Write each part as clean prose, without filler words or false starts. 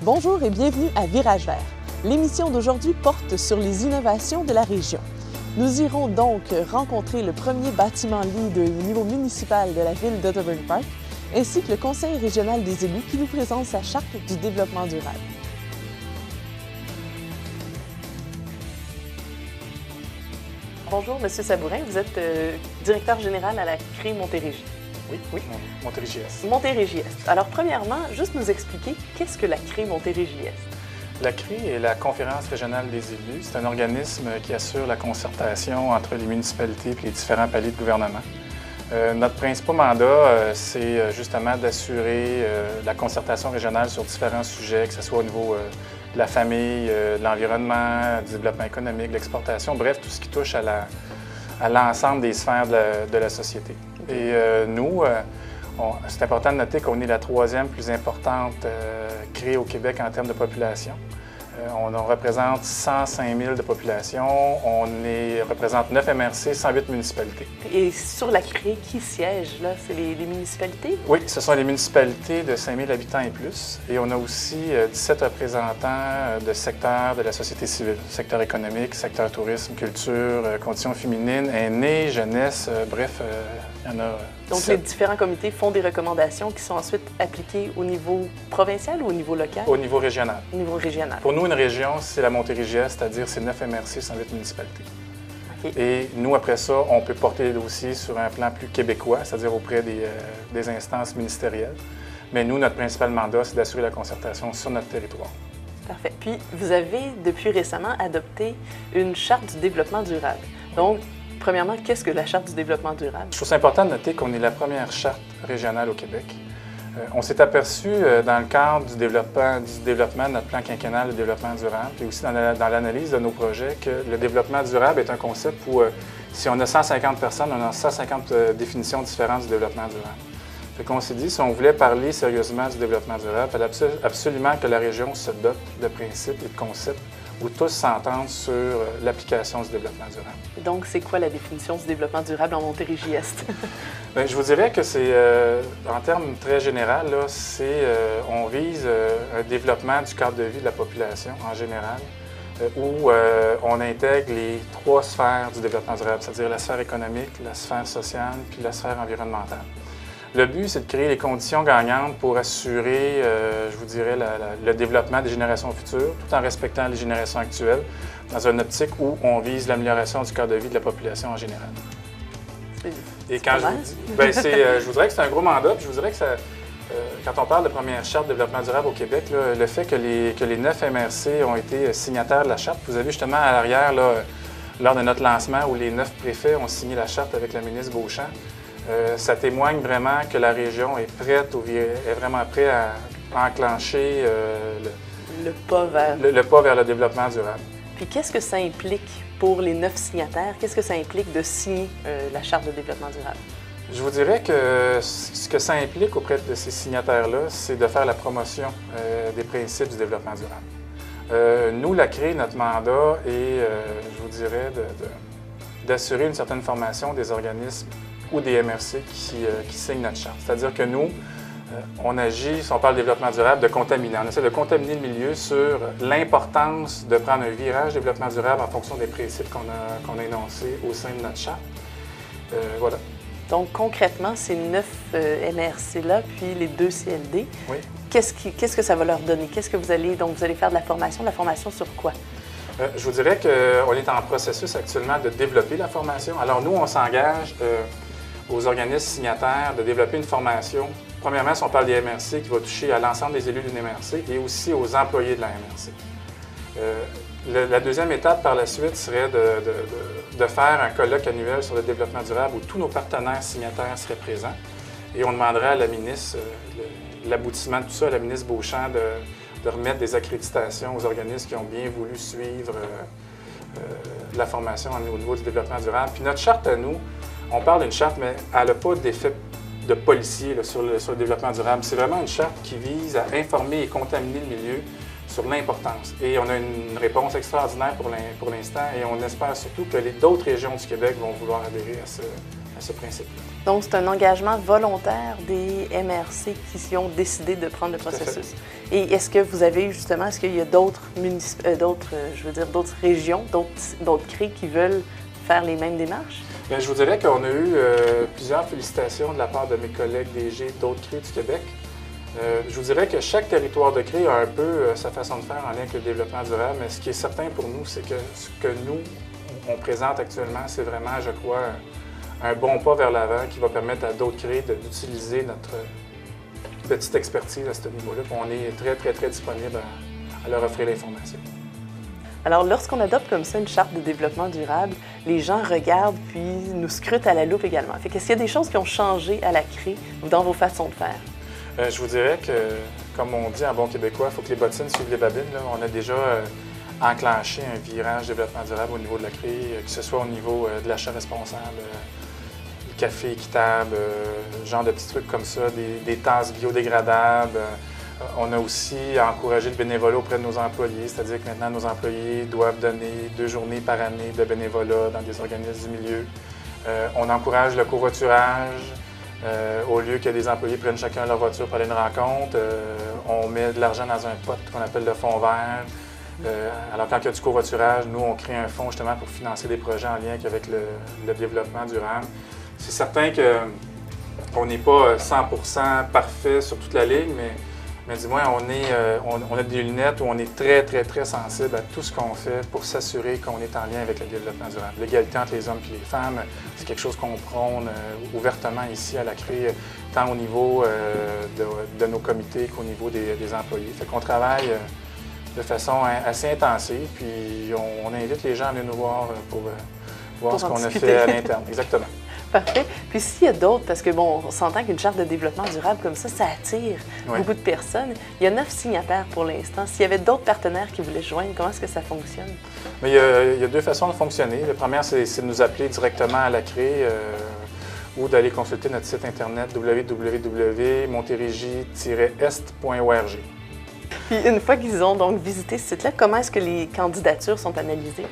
Bonjour et bienvenue à Virage Vert. L'émission d'aujourd'hui porte sur les innovations de la région. Nous irons donc rencontrer le premier bâtiment LEED au niveau municipal de la ville d'Otterburn Park, ainsi que le Conseil régional des élus qui nous présente sa charte du développement durable. Bonjour, M. Sabourin, vous êtes directeur général à la CRI Montérégie. Oui, Montérégie-Est. Montérégie-Est. Alors, premièrement, juste nous expliquer qu'est-ce que la CRI Montérégie-Est? La CRI est la Conférence régionale des élus. C'est un organisme qui assure la concertation entre les municipalités et les différents paliers de gouvernement. Notre principal mandat, c'est justement d'assurer la concertation régionale sur différents sujets, que ce soit au niveau de la famille, de l'environnement, du développement économique, de l'exportation, bref, tout ce qui touche à l'ensemble des sphères de la société. Et nous, c'est important de noter qu'on est la troisième plus importante CRI au Québec en termes de population. On représente 105 000 de population, on représente 9 MRC, 108 municipalités. Et sur la CRI, qui siège là? C'est les municipalités? Oui, ce sont les municipalités de 5 000 habitants et plus. Et on a aussi 17 représentants de secteurs de la société civile, secteur économique, secteur tourisme, culture, conditions féminines, aînés, jeunesse, bref, il y en a. Donc, 17. Les différents comités font des recommandations qui sont ensuite appliquées au niveau provincial ou au niveau local? Au niveau régional. Au niveau régional. Pour nous, une région, c'est la Montérégie-Est, c'est-à-dire c'est 9 MRC, 108 municipalités. Okay. Et nous, après ça, on peut porter les dossiers sur un plan plus québécois, c'est-à-dire auprès des instances ministérielles. Mais nous, notre principal mandat, c'est d'assurer la concertation sur notre territoire. Parfait. Puis, vous avez, depuis récemment, adopté une charte du développement durable. Donc, premièrement, qu'est-ce que la Charte du développement durable? Je trouve ça important de noter qu'on est la première charte régionale au Québec. On s'est aperçu dans le cadre du développement de notre plan quinquennal de développement durable, et aussi dans l'analyse de nos projets, que le développement durable est un concept où, si on a 150 personnes, on a 150 définitions différentes du développement durable. Fait qu'on s'est dit, si on voulait parler sérieusement du développement durable, il fallait absolument que la région se dote de principes et de concepts où tous s'entendent sur l'application du développement durable. Donc, c'est quoi la définition du développement durable en Montérégie-Est? Bien, je vous dirais que c'est, en termes très généraux, on vise un développement du cadre de vie de la population en général, où on intègre les trois sphères du développement durable, c'est-à-dire la sphère économique, la sphère sociale, puis la sphère environnementale. Le but, c'est de créer les conditions gagnantes pour assurer, je vous dirais, le développement des générations futures, tout en respectant les générations actuelles, dans une optique où on vise l'amélioration du cadre de vie de la population en général. Et quand je vous dis, bien, je vous dirais que c'est un gros mandat, puis je vous dirais que quand on parle de première charte de développement durable au Québec, là, le fait que les 9 MRC ont été signataires de la charte, vous avez justement à l'arrière, lors de notre lancement, où les 9 préfets ont signé la charte avec la ministre Beauchamp, ça témoigne vraiment que la région est prête, est vraiment prête à enclencher le pas vers le développement durable. Puis qu'est-ce que ça implique pour les 9 signataires? Qu'est-ce que ça implique de signer la Charte de développement durable? Je vous dirais que ce que ça implique auprès de ces signataires-là, c'est de faire la promotion des principes du développement durable. Nous, la CRI, notre mandat est, je vous dirais, d'assurer une certaine formation des organismes ou des MRC qui signent notre charte. C'est-à-dire que nous, on agit, si on parle de développement durable, de contaminer. On essaie de contaminer le milieu sur l'importance de prendre un virage développement durable en fonction des principes qu'on a énoncés au sein de notre charte. Voilà. Donc, concrètement, ces 9 MRC-là, puis les 2 CLD, oui. Qu'est-ce que ça va leur donner? Qu'est-ce que vous allez faire de la formation sur quoi? Je vous dirais qu'on est en processus actuellement de développer la formation. Alors, nous, on s'engage aux organismes signataires de développer une formation. Premièrement, si on parle des MRC, qui va toucher à l'ensemble des élus d'une MRC et aussi aux employés de la MRC. La deuxième étape par la suite serait de faire un colloque annuel sur le développement durable où tous nos partenaires signataires seraient présents. Et on demanderait à la ministre, l'aboutissement de tout ça, à la ministre Beauchamp, de remettre des accréditations aux organismes qui ont bien voulu suivre la formation au niveau du développement durable. Puis notre charte à nous, on parle d'une charte, mais elle n'a pas d'effet de policier sur le développement durable. C'est vraiment une charte qui vise à informer et contaminer le milieu sur l'importance. Et on a une réponse extraordinaire pour l'instant et on espère surtout que d'autres régions du Québec vont vouloir adhérer ce principe-là. Donc, c'est un engagement volontaire des MRC qui ont décidé de prendre le processus. Et est-ce que vous avez justement, est-ce qu'il y a d'autres d'autres régions, d'autres CRI qui veulent faire les mêmes démarches? Bien, je vous dirais qu'on a eu plusieurs félicitations de la part de mes collègues DG d'autres CRI du Québec. Je vous dirais que chaque territoire de CRI a un peu sa façon de faire en lien avec le développement durable, mais ce qui est certain pour nous, c'est que ce que nous, on présente actuellement, c'est vraiment, je crois, un bon pas vers l'avant qui va permettre à d'autres CRI d'utiliser notre petite expertise à ce niveau-là. On est très, très, très disponible à leur offrir l'information. Alors, lorsqu'on adopte comme ça une charte de développement durable, les gens regardent puis nous scrutent à la loupe également. Fait qu'est-ce qu'il y a des choses qui ont changé à la CRI ou dans vos façons de faire? Je vous dirais que, comme on dit en bon québécois, il faut que les bottines suivent les babines. Là. On a déjà enclenché un virage développement durable au niveau de la CRI, que ce soit au niveau de l'achat responsable, le café équitable, genre de petits trucs comme ça, des tasses biodégradables. On a aussi encouragé le bénévolat auprès de nos employés, c'est-à-dire que maintenant nos employés doivent donner 2 journées par année de bénévolat dans des organismes du milieu. On encourage le covoiturage. Au lieu que les employés prennent chacun leur voiture pour aller à une rencontre, on met de l'argent dans un pot qu'on appelle le fonds vert. Alors quand il y a du covoiturage, nous, on crée un fonds justement pour financer des projets en lien avec le développement durable. C'est certain qu'on n'est pas 100% parfait sur toute la ligne, mais du moins, on a des lunettes où on est très, très, très sensible à tout ce qu'on fait pour s'assurer qu'on est en lien avec le développement durable. L'égalité entre les hommes et les femmes, c'est quelque chose qu'on prône ouvertement ici à la CRI, tant au niveau de nos comités qu'au niveau des employés. Fait qu'on travaille de façon assez intensive, puis on invite les gens à venir nous voir pour voir ce qu'on a fait à l'interne. Exactement. Parfait. Puis s'il y a d'autres, parce que bon, on s'entend qu'une charte de développement durable comme ça attire beaucoup de personnes. Il y a 9 signataires pour l'instant. S'il y avait d'autres partenaires qui voulaient se joindre, comment est-ce que ça fonctionne? Mais il y a 2 façons de fonctionner. La première, c'est de nous appeler directement à la CRI ou d'aller consulter notre site internet www.montérégie-est.org. Puis une fois qu'ils ont donc visité ce site-là, comment est-ce que les candidatures sont analysées?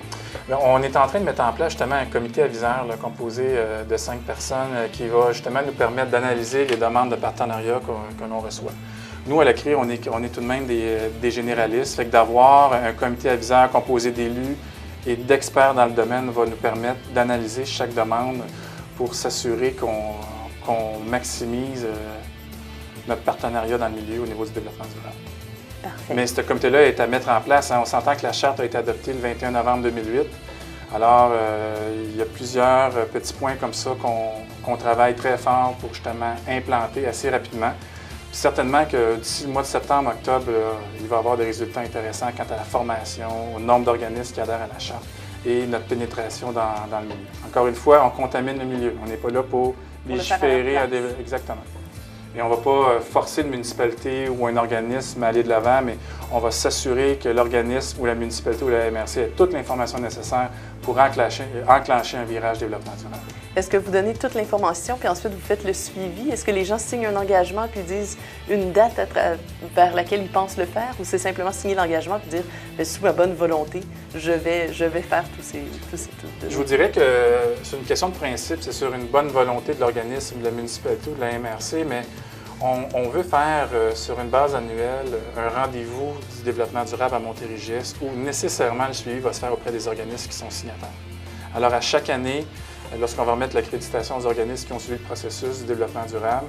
Bien, on est en train de mettre en place justement un comité aviseur là, composé de 5 personnes qui va justement nous permettre d'analyser les demandes de partenariat que l'on reçoit. Nous, à la CRI, on est tout de même des généralistes, fait que d'avoir un comité aviseur composé d'élus et d'experts dans le domaine va nous permettre d'analyser chaque demande pour s'assurer qu'on maximise notre partenariat dans le milieu au niveau du développement durable. Parfait. Mais ce comité-là est à mettre en place. On s'entend que la charte a été adoptée le 21 novembre 2008. Alors, il y a plusieurs petits points comme ça qu'on travaille très fort pour justement implanter assez rapidement. Puis certainement que d'ici le mois de septembre, octobre, il va y avoir des résultats intéressants quant à la formation, au nombre d'organismes qui adhèrent à la charte et notre pénétration dans le milieu. Encore une fois, on contamine le milieu. On n'est pas là pour légiférer. Exactement. Et on ne va pas forcer une municipalité ou un organisme à aller de l'avant, mais on va s'assurer que l'organisme ou la municipalité ou la MRC ait toute l'information nécessaire pour enclencher un virage développement durable. Est-ce que vous donnez toute l'information, puis ensuite vous faites le suivi? Est-ce que les gens signent un engagement puis disent une date vers laquelle ils pensent le faire? Ou c'est simplement signer l'engagement puis dire, sous ma bonne volonté, je vais faire tous ces Je vous dirais que c'est une question de principe, c'est sur une bonne volonté de l'organisme, de la municipalité ou de la MRC, mais on veut faire sur une base annuelle un rendez-vous du développement durable à Montérégie-Est où nécessairement le suivi va se faire auprès des organismes qui sont signataires. Alors à chaque année, lorsqu'on va remettre l'accréditation aux organismes qui ont suivi le processus du développement durable,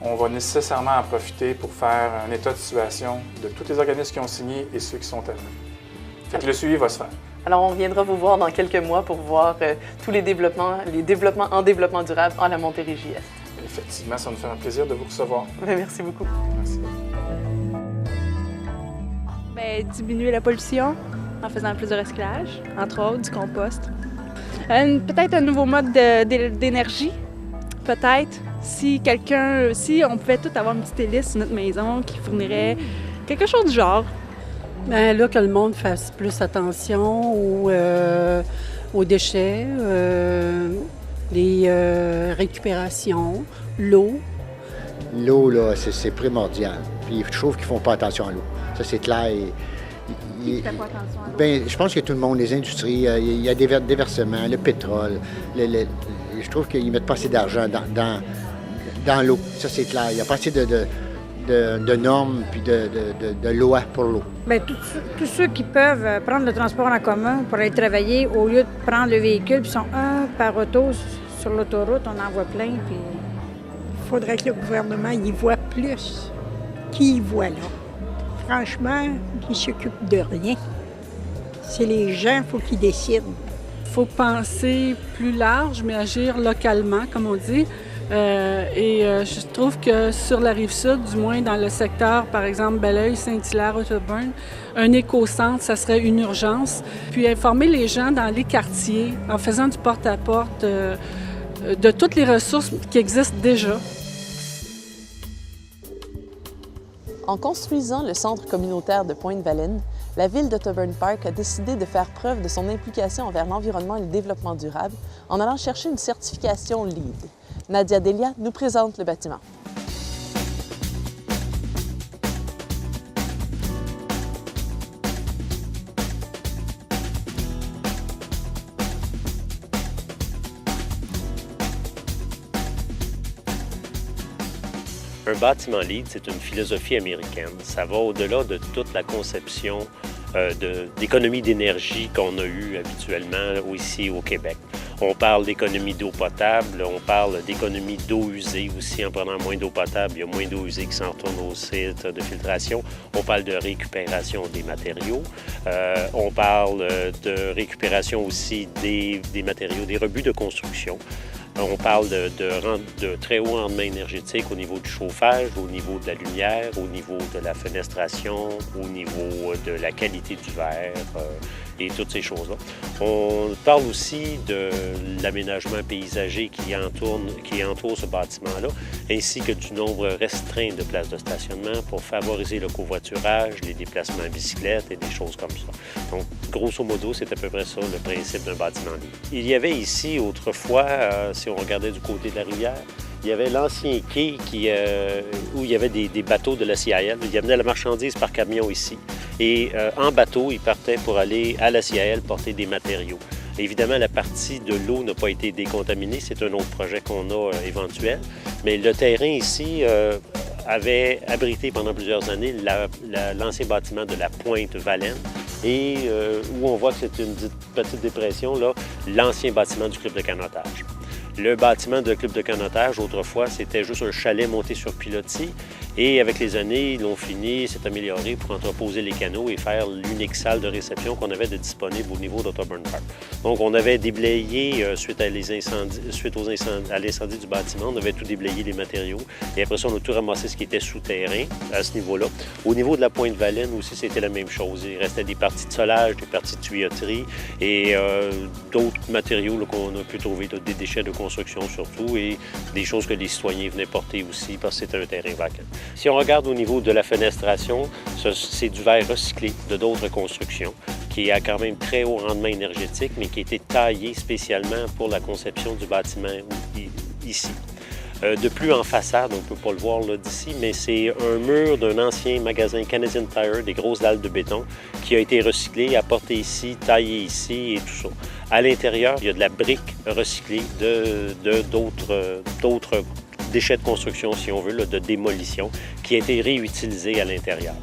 on va nécessairement en profiter pour faire un état de situation de tous les organismes qui ont signé et ceux qui sont admis. Fait que le suivi va se faire. Alors, on viendra vous voir dans quelques mois pour voir tous les développements en développement durable en la Montérégie-Est. Effectivement, ça nous fait un plaisir de vous recevoir. Merci beaucoup. Merci. Bien, diminuer la pollution en faisant plus de recyclage, entre autres du compost. Peut-être un nouveau mode d'énergie, peut-être. Si on pouvait tout avoir une petite hélice sur notre maison qui fournirait quelque chose du genre. Bien, là, que le monde fasse plus attention aux déchets, les récupérations, l'eau. L'eau, là, c'est primordial. Puis je trouve qu'ils ne font pas attention à l'eau. Ça, c'est clair. Qui fait pas attention à l'eau? Bien, je pense que tout le monde, les industries, il y a des déversements, le pétrole, je je trouve qu'ils ne mettent pas assez d'argent dans l'eau. Ça, c'est clair. Il n'y a pas assez de normes puis de lois pour l'eau. Bien, tous ceux qui peuvent prendre le transport en commun pour aller travailler, au lieu de prendre le véhicule, puis sont par auto sur l'autoroute, on en voit plein. Puis... Il faudrait que le gouvernement y voit plus. Qui y voit là? Franchement, ils ne s'occupent de rien. C'est les gens, il faut qu'ils décident. Il faut penser plus large, mais agir localement, comme on dit. Je trouve que sur la Rive-Sud, du moins dans le secteur, par exemple, Belleuil, Saint-Hilaire, Otterburn, un éco-centre, ça serait une urgence. Puis informer les gens dans les quartiers, en faisant du porte-à-porte, de toutes les ressources qui existent déjà. En construisant le centre communautaire de Pointe-Valène, la ville d'Otterburn Park a décidé de faire preuve de son implication envers l'environnement et le développement durable en allant chercher une certification LEED. Nadia Delia nous présente le bâtiment. Un bâtiment LEED, c'est une philosophie américaine. Ça va au-delà de toute la conception d'économie d'énergie qu'on a eue habituellement ici au Québec. On parle d'économie d'eau potable, on parle d'économie d'eau usée aussi. En prenant moins d'eau potable, il y a moins d'eau usée qui s'en retourne au site de filtration. On parle de récupération des matériaux. On parle de récupération aussi des matériaux, des rebuts de construction. On parle de très haut rendement énergétique au niveau du chauffage, au niveau de la lumière, au niveau de la fenestration, au niveau de la qualité du verre et toutes ces choses-là. On parle aussi de l'aménagement paysager qui entoure ce bâtiment-là, ainsi que du nombre restreint de places de stationnement pour favoriser le covoiturage, les déplacements à bicyclette et des choses comme ça. Donc, grosso modo, c'est à peu près ça le principe d'un bâtiment LEED. Il y avait ici, autrefois, si on regardait du côté de la rivière, il y avait l'ancien quai où il y avait des bateaux de la CIL. Ils amenaient la marchandise par camion ici. Et en bateau, ils partaient pour aller à la CIL porter des matériaux. Évidemment, la partie de l'eau n'a pas été décontaminée. C'est un autre projet qu'on a éventuel. Mais le terrain ici avait abrité pendant plusieurs années l'ancien bâtiment de la Pointe-Valène. Et où on voit que c'est une petite dépression, là, l'ancien bâtiment du club de canotage. Le bâtiment de club de canotage, autrefois, c'était juste un chalet monté sur pilotis. Et avec les années, ils l'ont fini, s'est amélioré pour entreposer les canots et faire l'unique salle de réception qu'on avait de disponible au niveau d'Otterburn Park. Donc, on avait déblayé, suite à l'incendie du bâtiment, on avait tout déblayé les matériaux. Et après ça, on a tout ramassé ce qui était souterrain à ce niveau-là. Au niveau de la Pointe-Valène aussi, c'était la même chose. Il restait des parties de solage, des parties de tuyauterie et d'autres matériaux qu'on a pu trouver, des déchets de construction surtout, et des choses que les citoyens venaient porter aussi parce que c'était un terrain vacant. Si on regarde au niveau de la fenestration, c'est du verre recyclé de d'autres constructions qui a quand même très haut rendement énergétique, mais qui a été taillé spécialement pour la conception du bâtiment ici. De plus en façade, on ne peut pas le voir d'ici, mais c'est un mur d'un ancien magasin Canadian Tire, des grosses dalles de béton, qui a été recyclé, apporté ici, taillé ici et tout ça. À l'intérieur, il y a de la brique recyclée d'autres déchets de construction, si on veut, de démolition, qui a été réutilisé à l'intérieur.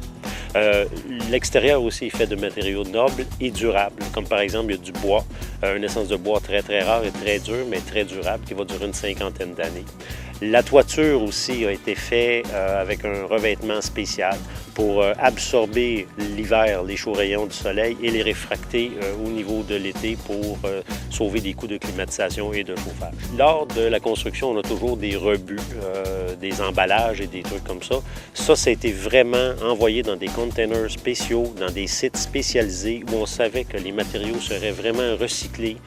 L'extérieur aussi est fait de matériaux nobles et durables, comme par exemple, il y a du bois, une essence de bois très, très rare et très dur, mais très durable, qui va durer une 50aine d'années. La toiture aussi a été faite avec un revêtement spécial pour absorber l'hiver, les chauds rayons du soleil et les réfracter au niveau de l'été pour sauver des coûts de climatisation et de chauffage. Lors de la construction, on a toujours des rebuts, des emballages et des trucs comme ça. Ça a été vraiment envoyé dans des containers spéciaux, dans des sites spécialisés où on savait que les matériaux seraient vraiment recyclés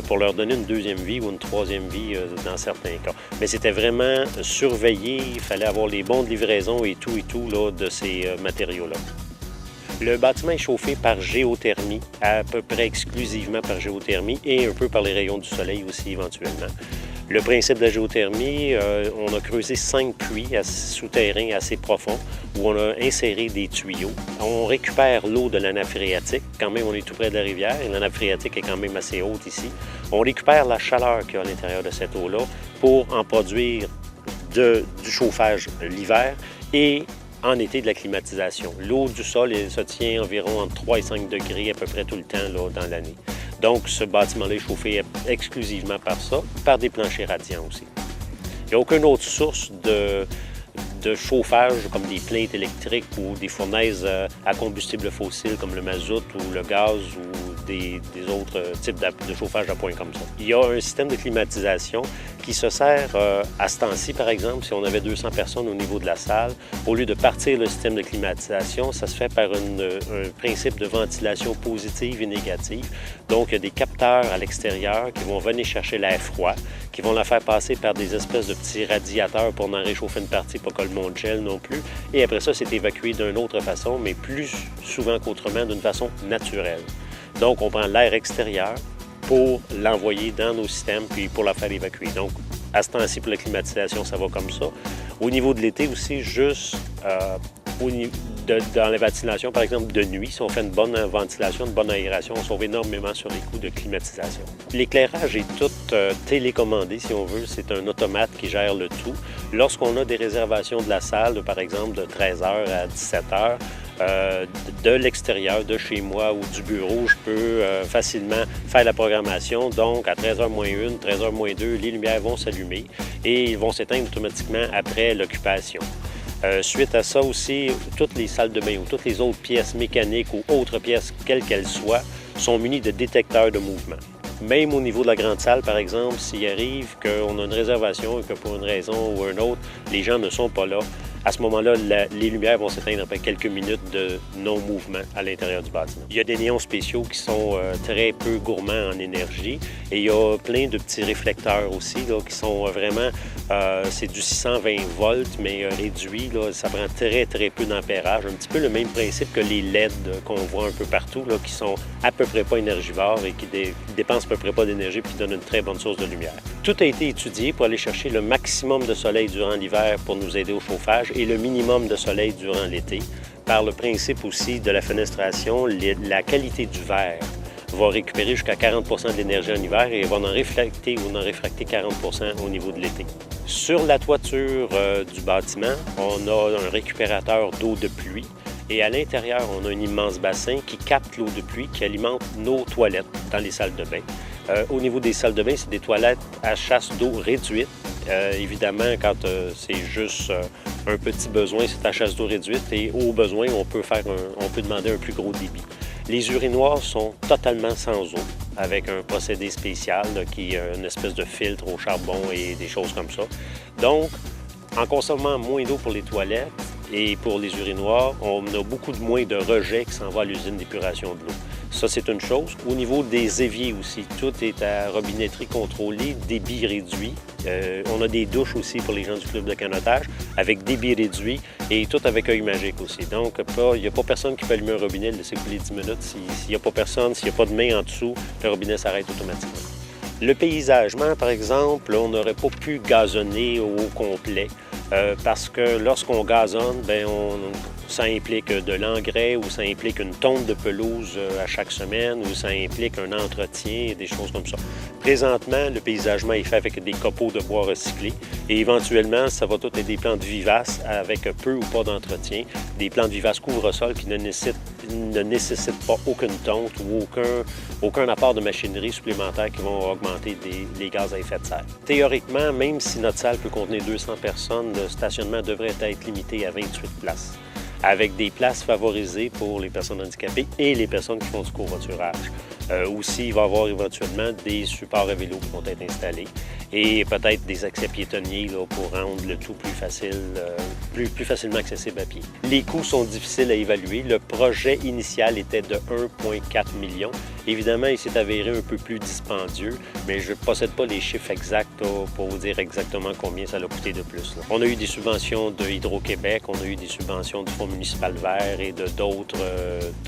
pour leur donner une deuxième vie ou une troisième vie dans certains cas. Mais c'était vraiment surveillé, il fallait avoir les bons de livraison et tout là, de ces matériaux-là. Le bâtiment est chauffé par géothermie, à peu près exclusivement par géothermie et un peu par les rayons du soleil aussi éventuellement. Le principe de la géothermie, on a creusé 5 puits souterrains assez profonds où on a inséré des tuyaux. On récupère l'eau de la nappe phréatique. Quand même, on est tout près de la rivière et la nappe phréatique est quand même assez haute ici. On récupère la chaleur qu'il y a à l'intérieur de cette eau-là pour en produire du chauffage l'hiver et en été de la climatisation. L'eau du sol elle se tient environ entre 3 et 5 degrés à peu près tout le temps là, dans l'année. Donc, ce bâtiment-là est chauffé exclusivement par ça, par des planchers radiants aussi. Il n'y a aucune autre source de chauffage comme des plaintes électriques ou des fournaises à combustible fossile comme le mazout ou le gaz ou des autres types de chauffage à point comme ça. Il y a un système de climatisation qui se sert à ce temps-ci, par exemple, si on avait 200 personnes au niveau de la salle, au lieu de partir le système de climatisation, ça se fait par un principe de ventilation positive et négative. Donc, il y a des capteurs à l'extérieur qui vont venir chercher l'air froid, qui vont la faire passer par des espèces de petits radiateurs pour en réchauffer une partie, pas que le monde gèle non plus. Et après ça, c'est évacué d'une autre façon, mais plus souvent qu'autrement, d'une façon naturelle. Donc, on prend l'air extérieur pour l'envoyer dans nos systèmes, puis pour la faire évacuer. Donc, à ce temps-ci, pour la climatisation, ça va comme ça. Au niveau de l'été aussi, juste dans la ventilation, par exemple, de nuit, si on fait une bonne ventilation, une bonne aération, on sauve énormément sur les coûts de climatisation. L'éclairage est tout télécommandé, si on veut. C'est un automate qui gère le tout. Lorsqu'on a des réservations de la salle, par exemple, de 13h à 17h, de l'extérieur, de chez moi ou du bureau, je peux facilement faire la programmation. Donc, à 13h moins 1, 13h moins 2, les lumières vont s'allumer et ils vont s'éteindre automatiquement après l'occupation. Suite à ça aussi, toutes les salles de bain ou toutes les autres pièces mécaniques ou autres pièces, quelles qu'elles soient, sont munies de détecteurs de mouvement. Même au niveau de la grande salle, par exemple, s'il arrive qu'on a une réservation et que pour une raison ou une autre, les gens ne sont pas là, à ce moment-là, les lumières vont s'éteindre après quelques minutes de non-mouvement à l'intérieur du bâtiment. Il y a des néons spéciaux qui sont très peu gourmands en énergie et il y a plein de petits réflecteurs aussi là, qui sont vraiment, c'est du 620 volts, mais réduit. Là, ça prend très, très peu d'ampérage. Un petit peu le même principe que les LED qu'on voit un peu partout, là, qui sont à peu près pas énergivores et qui dépensent à peu près pas d'énergie et qui donnent une très bonne source de lumière. Tout a été étudié pour aller chercher le maximum de soleil durant l'hiver pour nous aider au chauffage et le minimum de soleil durant l'été. Par le principe aussi de la fenestration, la qualité du verre va récupérer jusqu'à 40 de l'énergie en hiver et va en réfracter ou en réfracter 40 au niveau de l'été. Sur la toiture du bâtiment, on a un récupérateur d'eau de pluie et à l'intérieur, on a un immense bassin qui capte l'eau de pluie qui alimente nos toilettes dans les salles de bain. Au niveau des salles de bain, c'est des toilettes à chasse d'eau réduite. Évidemment, quand c'est juste un petit besoin, c'est à chasse d'eau réduite et au besoin, on peut demander un plus gros débit. Les urinoirs sont totalement sans eau, avec un procédé spécial là, qui est une espèce de filtre au charbon et des choses comme ça. Donc, en consommant moins d'eau pour les toilettes et pour les urinoirs, on a beaucoup moins de rejets qui s'en vont à l'usine d'épuration de l'eau. Ça, c'est une chose. Au niveau des éviers aussi, tout est à robinetterie contrôlée, débit réduit. On a des douches aussi pour les gens du club de canotage avec débit réduit et tout avec œil magique aussi. Donc, il n'y a pas personne qui peut allumer un robinet et le laisser couler 10 minutes. S'il n'y a pas personne, s'il n'y a pas de main en dessous, le robinet s'arrête automatiquement. Le paysagement, par exemple, on n'aurait pas pu gazonner au complet parce que lorsqu'on gazonne, ça implique de l'engrais ou ça implique une tonte de pelouse à chaque semaine ou ça implique un entretien, des choses comme ça. Présentement, le paysagement est fait avec des copeaux de bois recyclés et éventuellement, ça va tout être des plantes vivaces avec peu ou pas d'entretien, des plantes vivaces couvre-sol qui ne nécessitent pas aucune tonte ou aucun apport de machinerie supplémentaire qui vont augmenter les gaz à effet de serre. Théoriquement, même si notre salle peut contenir 200 personnes, le stationnement devrait être limité à 28 places, avec des places favorisées pour les personnes handicapées et les personnes qui font du covoiturage. Aussi, il va y avoir éventuellement des supports à vélo qui vont être installés et peut-être des accès piétonniers là, pour rendre le tout plus facile, plus facilement accessible à pied. Les coûts sont difficiles à évaluer. Le projet initial était de 1,4 million Évidemment, il s'est avéré un peu plus dispendieux, mais je ne possède pas les chiffres exacts pour vous dire exactement combien ça a coûté de plus. On a eu des subventions de Hydro-Québec, on a eu des subventions du Fonds municipal vert et de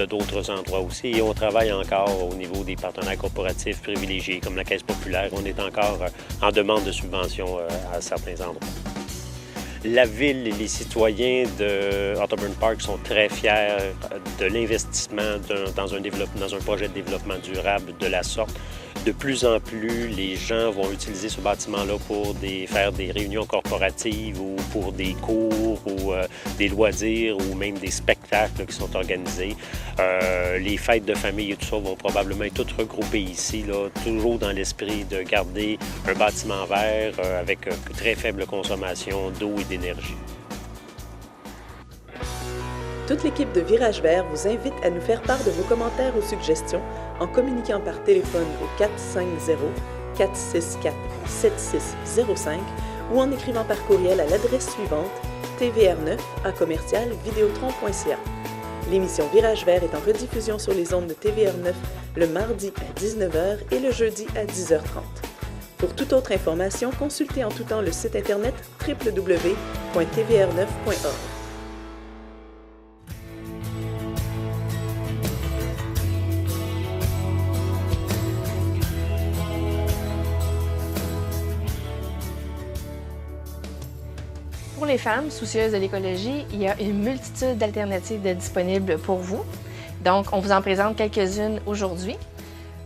d'autres endroits aussi. Et on travaille encore au niveau des partenaires corporatifs privilégiés, comme la Caisse populaire. On est encore en demande de subventions à certains endroits. La ville et les citoyens de Otterburn Park sont très fiers de l'investissement dans un projet de développement durable de la sorte. De plus en plus, les gens vont utiliser ce bâtiment-là pour faire des réunions corporatives ou pour des cours ou des loisirs ou même des spectacles qui sont organisés. Les fêtes de famille et tout ça vont probablement être toutes regroupées ici, là, toujours dans l'esprit de garder un bâtiment vert avec très faible consommation d'eau et d'énergie. Toute l'équipe de Virage Vert vous invite à nous faire part de vos commentaires ou suggestions en communiquant par téléphone au 450-464-7605 ou en écrivant par courriel à l'adresse suivante tvr9@videotron.ca. L'émission Virage Vert est en rediffusion sur les ondes de TVR9 le mardi à 19h et le jeudi à 10h30. Pour toute autre information, consultez en tout temps le site internet www.tvr9.org. Pour les femmes soucieuses de l'écologie, il y a une multitude d'alternatives disponibles pour vous. Donc, on vous en présente quelques-unes aujourd'hui.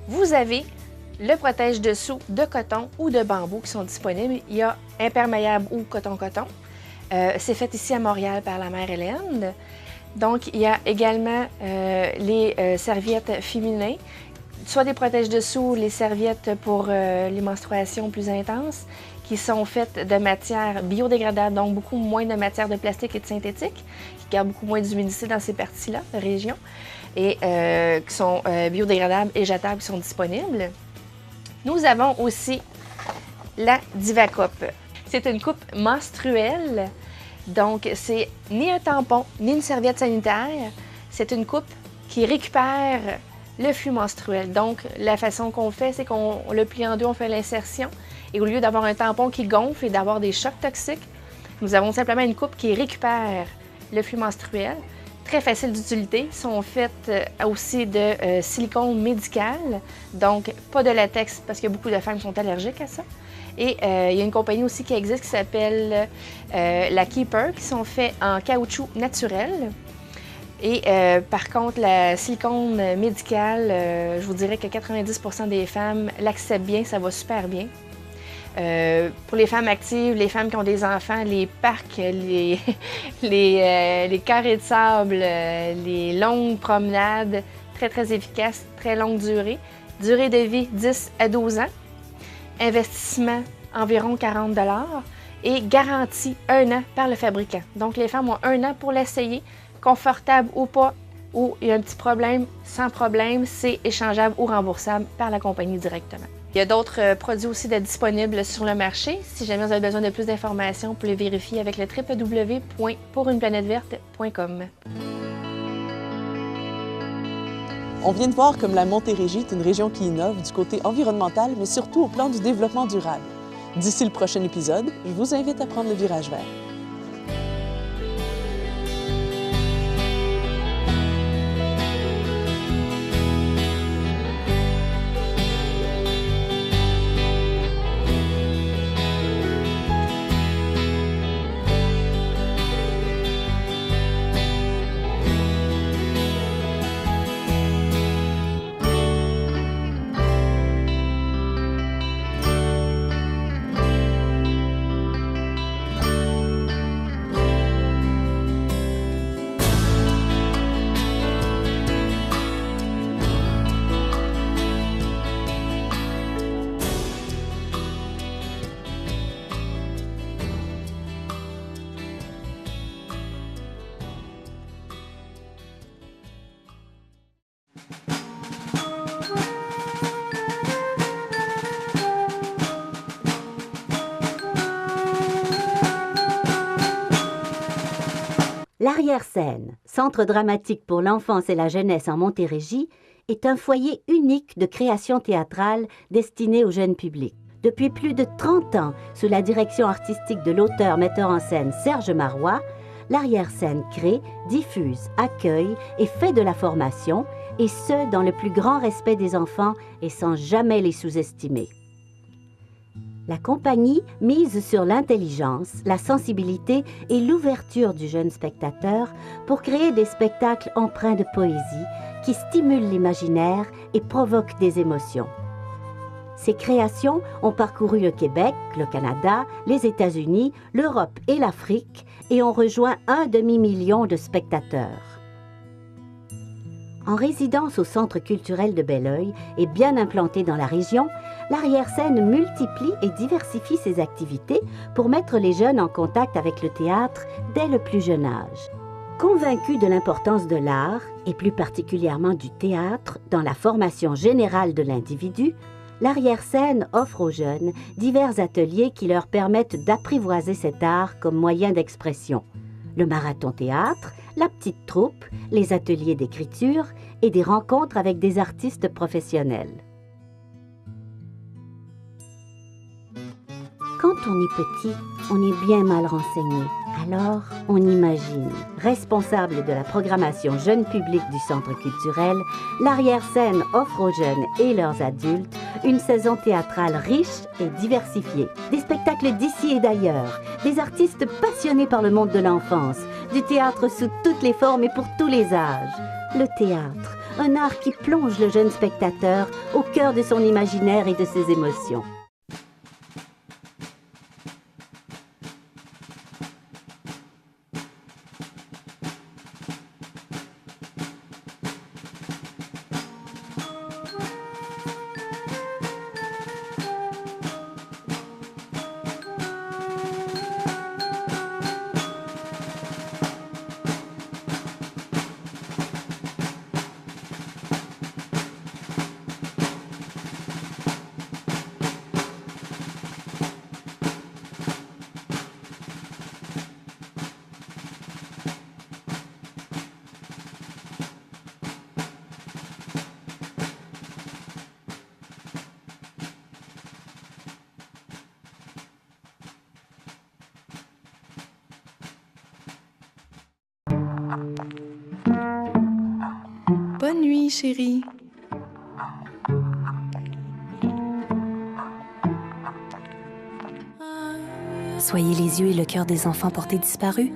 Vous avez le protège-dessous de coton ou de bambou qui sont disponibles. Il y a imperméable ou coton-coton. C'est fait ici à Montréal par la mère Hélène. Donc, il y a également les serviettes féminines, soit des protège-dessous, les serviettes pour les menstruations plus intenses, qui sont faites de matières biodégradables, donc beaucoup moins de matières de plastique et de synthétique, qui gardent beaucoup moins d'humidité dans ces parties-là, de région, et qui sont biodégradables et jetables, qui sont disponibles. Nous avons aussi la Diva-Coupe. C'est une coupe menstruelle, donc c'est ni un tampon, ni une serviette sanitaire. C'est une coupe qui récupère le flux menstruel. Donc, la façon qu'on fait, c'est qu'on le plie en deux, on fait l'insertion. Et au lieu d'avoir un tampon qui gonfle et d'avoir des chocs toxiques, nous avons simplement une coupe qui récupère le flux menstruel. Très facile d'utilité. Sont faites aussi de silicone médical, donc pas de latex parce que beaucoup de femmes sont allergiques à ça. Et il y a une compagnie aussi qui existe qui s'appelle la Keeper, qui sont faits en caoutchouc naturel. Et par contre, la silicone médicale, je vous dirais que 90% des femmes l'acceptent bien, ça va super bien. Pour les femmes actives, les femmes qui ont des enfants, les parcs, les carrés de sable, les longues promenades, très, très efficaces, très longue durée. Durée de vie, 10 à 12 ans. Investissement, environ 40 $ et garantie 1 an par le fabricant. Donc, les femmes ont 1 an pour l'essayer, confortable ou pas, ou il y a un petit problème, sans problème, c'est échangeable ou remboursable par la compagnie directement. Il y a d'autres produits aussi disponibles sur le marché. Si jamais vous avez besoin de plus d'informations, vous pouvez les vérifier avec le www.pouruneplanèteverte.com. On vient de voir comme la Montérégie est une région qui innove du côté environnemental, mais surtout au plan du développement durable. D'ici le prochain épisode, je vous invite à prendre le virage vert. L'Arrière-Scène, centre dramatique pour l'enfance et la jeunesse en Montérégie, est un foyer unique de création théâtrale destiné au jeune public. Depuis plus de 30 ans, sous la direction artistique de l'auteur-metteur en scène Serge Marois, l'Arrière-Scène crée, diffuse, accueille et fait de la formation, et ce, dans le plus grand respect des enfants et sans jamais les sous-estimer. La compagnie mise sur l'intelligence, la sensibilité et l'ouverture du jeune spectateur pour créer des spectacles empreints de poésie qui stimulent l'imaginaire et provoquent des émotions. Ces créations ont parcouru le Québec, le Canada, les États-Unis, l'Europe et l'Afrique et ont rejoint 1,5 million de spectateurs. En résidence au Centre culturel de Belleuil et bien implanté dans la région, l'Arrière-Scène multiplie et diversifie ses activités pour mettre les jeunes en contact avec le théâtre dès le plus jeune âge. Convaincu de l'importance de l'art, et plus particulièrement du théâtre, dans la formation générale de l'individu, l'Arrière-Scène offre aux jeunes divers ateliers qui leur permettent d'apprivoiser cet art comme moyen d'expression. Le marathon théâtre, la petite troupe, les ateliers d'écriture et des rencontres avec des artistes professionnels. Quand on est petit, on est bien mal renseigné. Alors, on imagine. Responsable de la programmation jeune public du Centre culturel, l'Arrière-Scène offre aux jeunes et leurs adultes une saison théâtrale riche et diversifiée. Des spectacles d'ici et d'ailleurs, des artistes passionnés par le monde de l'enfance, du théâtre sous toutes les formes et pour tous les âges. Le théâtre, un art qui plonge le jeune spectateur au cœur de son imaginaire et de ses émotions. Bonne nuit, chérie. Soyez les yeux et le cœur des enfants portés disparus.